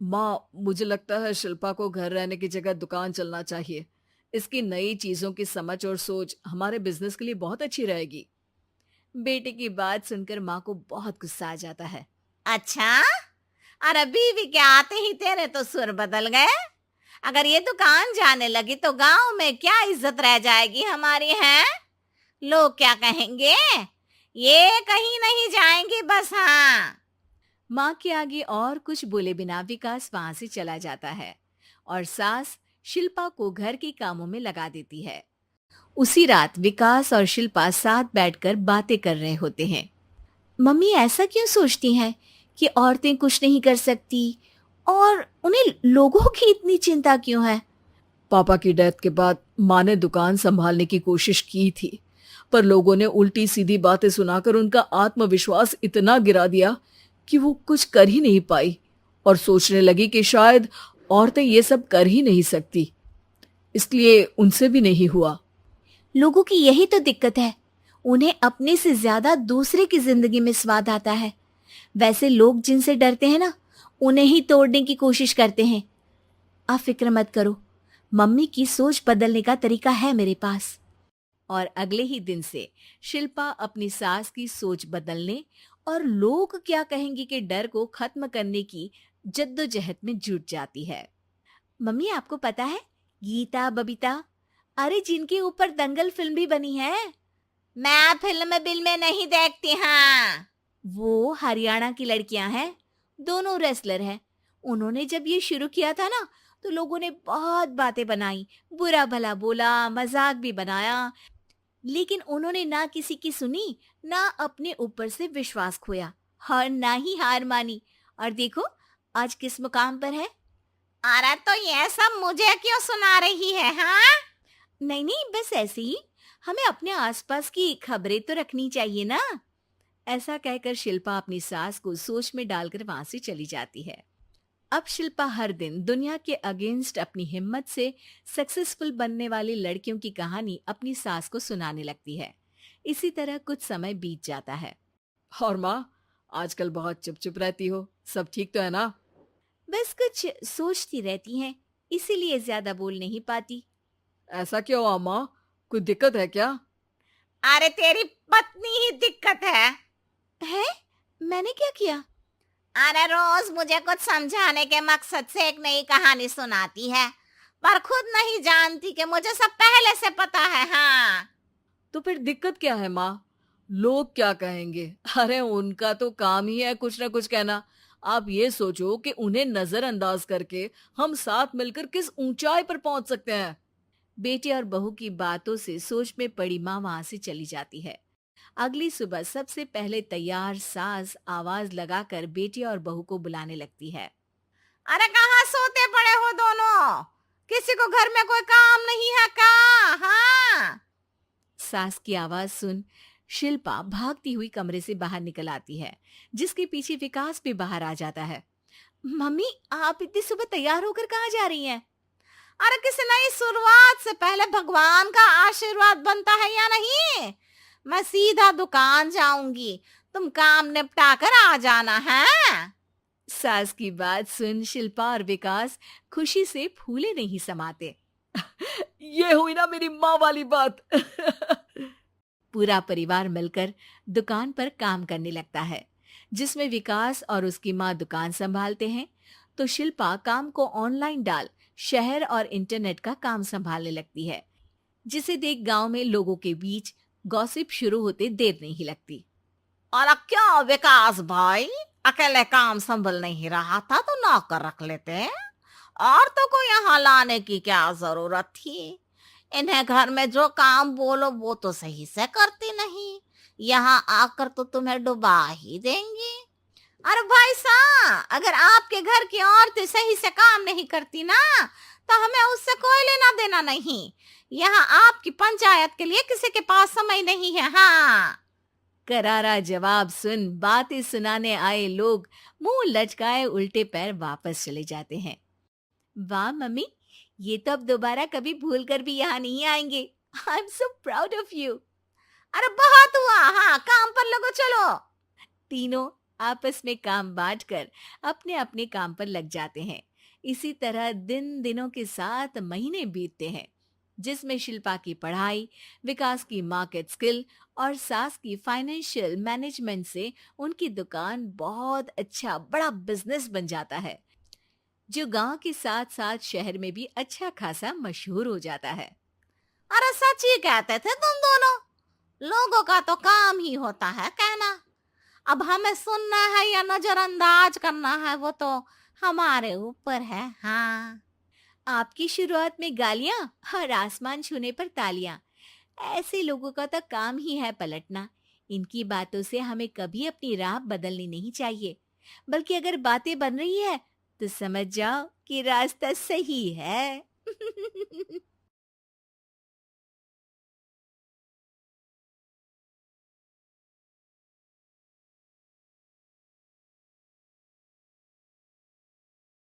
माँ, मुझे लगता है शिल्पा को घर रहने की जगह दुकान चलना चाहिए। इसकी नई चीजों की समझ और सोच हमारे बिजनेस के लिए बहुत अच्छी रहेगी। बेटे की बात सुनकर माँ को बहुत गुस्सा आ जाता है। अच्छा, अरे बीवी के आते ही तेरे तो सुर बदल गए। अगर ये दुकान जाने लगी तो गांव में क्या इज्जत रह जाएगी हमारी है? लोग क्या कहेंगे? ये कहीं नहीं जाएंगी बस। हाँ। माँ के आगे और कुछ बोले बिना विकास वहां से चला जाता है और सास शिल्पा को घर के कामों में लगा देती है। उसी रात विकास और शिल्पा साथ बैठकर बातें कर रहे होते हैं। मम्मी ऐसा क्यों सोचती हैं कि औरतें कुछ नहीं कर सकती और उन्हें लोगों की इतनी चिंता क्यों है? पापा की डेथ के बाद माँ ने दुकान संभालने की कोशिश की थी, पर लोगों ने उल्टी सीधी बातें सुनाकर उनका आत्मविश्वास इतना गिरा दिया कि वो कुछ कर ही नहीं पाई और सोचने लगी कि शायद औरतें ये सब कर ही नहीं सकती, इसलिए उनसे भी नहीं हुआ। लोगों की यही तो दिक्कत है, उन्हें अपने से ज्यादा दूसरे की जिंदगी में स्वाद आता है। वैसे लोग जिनसे डरते हैं ना, उन्हें ही तोड़ने की कोशिश करते हैं। आप फिक्र मत करो, मम्मी की सोच बदलने का तरीका है मेरे पास। और अगले ही दिन से शिल्पा अपनी सास की सोच बदलने और लोग क्या कहेंगे के डर को खत्म करने की जद्दोजहद में जुट जाती है। मम्मी आपको पता है, गीता बबीता, अरे जिनके ऊपर दंगल फिल्म भी बनी है, मैं फिल्म बिल में नहीं देखती। हाँ। वो हरियाणा की लड़कियां हैं, दोनों रेसलर हैं। उन्होंने जब ये शुरू किया था ना, तो लोगों ने बहुत बातें बनाई, बुरा भला बोला, मजाक भी बनाया, लेकिन उन्होंने ना किसी की सुनी, ना अपने ऊपर से विश्वास खोया और ना ही हार मानी। और देखो आज किस मुकाम पर है। अरे तो ये सब मुझे क्यों सुना रही है? हाँ। नहीं नहीं, बस ऐसे ही, हमें अपने आसपास की खबरें तो रखनी चाहिए ना। ऐसा कहकर शिल्पा अपनी सास को सोच में डालकर वहां से चली जाती है। अब शिल्पा हर दिन दुनिया के अगेंस्ट अपनी हिम्मत से सक्सेसफुल बनने वाली लड़कियों की कहानी अपनी सास को सुनाने लगती है। इसी तरह कुछ समय बीत जाता है। और माँ, आजकल बहुत चुप चुप रहती हो, सब ठीक तो है ना? बस कुछ सोचती रहती हैं, इसीलिए ज्यादा बोल नहीं पाती। ऐसा क्यों हुआ माँ, कोई दिक्कत है क्या? अरे तेरी पत्नी ही दिक्कत है? मैंने क्या किया? अरे रोज मुझे कुछ समझाने के मकसद से एक नई कहानी सुनाती है, पर खुद नहीं जानती कि मुझे सब पहले से पता है। हाँ। तो फिर दिक्कत क्या है माँ? लोग क्या कहेंगे? अरे उनका तो काम ही है कुछ ना कुछ कहना। आप ये सोचो कि उन्हें नजरअंदाज करके हम साथ मिलकर किस ऊंचाई पर पहुंच सकते हैं। बेटे और बहू की बातों से सोच में पड़ी माँ वहां से चली जाती है। अगली सुबह सबसे पहले तैयार सास आवाज लगाकर बेटे और बहू को बुलाने लगती है। अरे कहाँ सोते पड़े हो दोनों? किसी को घर में कोई काम नहीं है का? हाँ। सास की आवाज सुन शिल्पा भागती हुई कमरे से बाहर निकल आती है, जिसके पीछे विकास भी बाहर आ जाता है। मम्मी, आप इतनी सुबह तैयार होकर कहाँ जा रही हैं? अरे किसी नई शुरुआत से पहले भगवान का आशीर्वाद बनता है या नहीं? मैं सीधा दुकान जाऊंगी, तुम काम निपटा कर आ जाना है। सास की बात सुन शिल्पा और विकास खुशी से फूले नहीं समाते। ये हुई ना मेरी माँ वाली बात। पूरा परिवार मिलकर दुकान पर काम करने लगता है, जिसमें विकास और उसकी माँ दुकान संभालते हैं, तो शिल्पा काम को ऑनलाइन डाल शहर और इंटरनेट का काम संभालने लगती है, जिसे देख गांव में लोगों के बीच गॉसिप शुरू होते देर नहीं लगती। और क्या विकास भाई, अकेले काम संभल नहीं रहा था तो नौकर रख लेते। और तो को यहाँ लाने की क्या जरूरत थी? इन्हें घर में जो काम बोलो वो तो सही से करती नहीं, यहाँ आकर तो तुम्हें डुबा ही देंगी। अरे भाई साहब, अगर आपके घर की औरतें सही से काम नहीं करती ना, तो हमें उससे कोई लेना देना नहीं। यहाँ आपकी पंचायत के लिए किसी के पास समय नहीं है। हाँ। करारा जवाब सुन बातें सुनाने आए लोग मुंह लचकाए उल्टे पैर वापस चले जाते हैं। वाह मम्मी, ये तो अब दोबारा कभी भूल कर भी यहाँ नहीं आएंगे। I am so proud of you. अरे बहुत हुआ, हाँ काम पर लगो चलो। तीनों आपस में काम बांटकर अपने अपने काम पर लग जाते हैं। इसी तरह दिन दिनों के साथ महीने बीतते हैं, जिसमें शिल्पा की पढ़ाई, विकास की मार्केट स्किल और सास की फाइनेंशियल मैनेजमेंट से उनकी दुकान बहुत अच्छा बड़ा बिजनेस बन जाता है, जो गांव के साथ साथ शहर में भी अच्छा खासा मशहूर हो जाता है। अरे सच ही कहते थे तुम दोनों। लोगों का तो काम ही होता है कहना। अब हमें सुनना है या नजरअंदाज करना है वो तो हमारे ऊपर है। हाँ। आपकी शुरुआत में गालियां और आसमान छूने पर तालियां, ऐसे लोगों का तो काम ही है पलटना। इनकी बातों से हमें कभी अपनी राह बदलनी नहीं चाहिए, बल्कि अगर बातें बन रही है तो समझ जाओ कि रास्ता सही है।